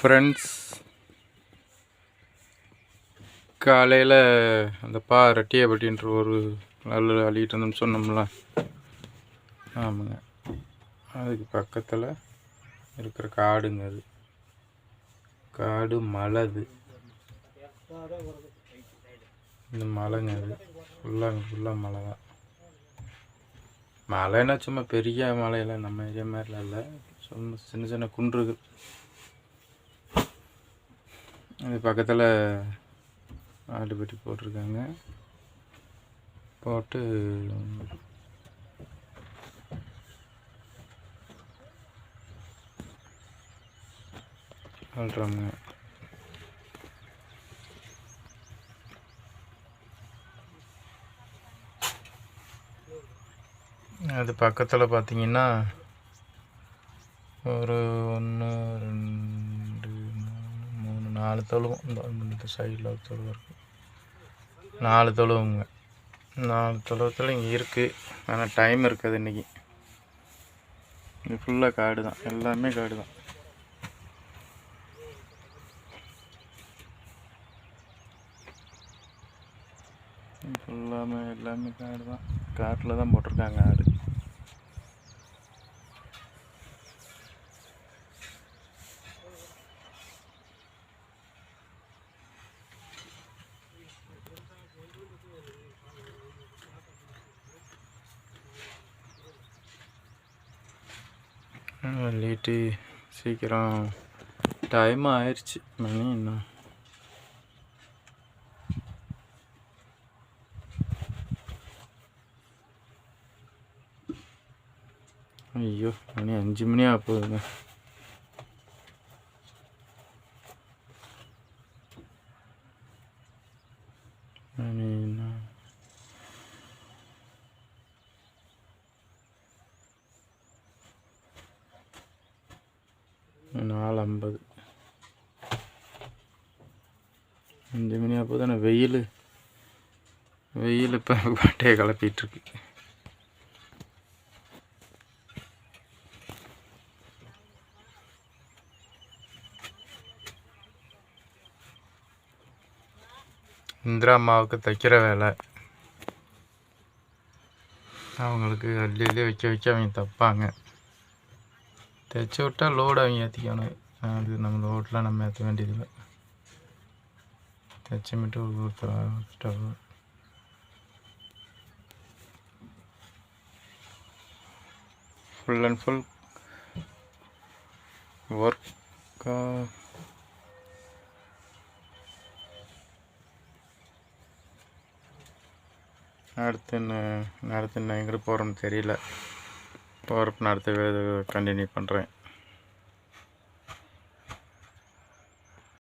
Friends, காலையில் அந்த ரெட்டியாப்பட்டின்ற ஒரு நல்ல அள்ளிகிட்டு இருந்தோம்னு சொன்னோம்ல. ஆமாங்க, அதுக்கு பக்கத்தில் இருக்கிற காடுங்க. அது காடு மலை. அது இந்த மலைங்க. அது ஃபுல்லாக மலை தான். மலைன்னா சும்மா பெரிய மலையெல்லாம் நம்ம ஏரியா மாதிரிலாம் இல்லை, சும்மா சின்ன சின்ன குன்றுகள். அது பக்கத்தில் ஆட்டுப்பட்டி போட்டிருக்காங்க. போட்டு வாழ்றாங்க. அது பக்கத்தில் பார்த்தீங்கன்னா ஒரு 1 2 3 4 தொழுவும். இந்த சைடில் ஒரு தொழுவம் இருக்குது. 4 தொழுவுங்க. 4 தொழுவத்தில் இங்கே இருக்குது. ஆனால் டைம் இருக்காது இன்றைக்கி. இது ஃபுல்லாக காடு தான், எல்லாமே காடு தான். எல்லாமே காடு தான். காட்டில் தான் போட்டிருக்காங்க ஆடு. லேட்டு, சீக்கிரம் டைம் ஆயிடுச்சு. மணி இன்னும் ஐயோ மணி 5 மணி ஆக போகுதுங்க. மணி 4:50. 5 மணி ஆக போது. ஆனால் வெயில் இப்போ பாட்டையை கிளப்பிட்டுருக்கு. இந்திரா அம்மாவுக்கு தைக்கிற வேலை. அவங்களுக்கு அள்ளியிலே வைக்க அவங்க தைப்பாங்க. தைச்சி விட்டால் லோடு அவங்க ஏற்றிக்கணும். அது நம்ம லோடெலாம் நம்ம ஏற்ற வேண்டியதில்லை. தைச்சி மட்டும் ஸ்டவ் ஃபுல் அண்ட் ஃபுல் ஒர்க்காக. அடுத்து நான் எங்கே போகிறோன்னு தெரியல. போகிறப்ப நான் அடுத்த கண்டினியூ பண்ணுறேன்.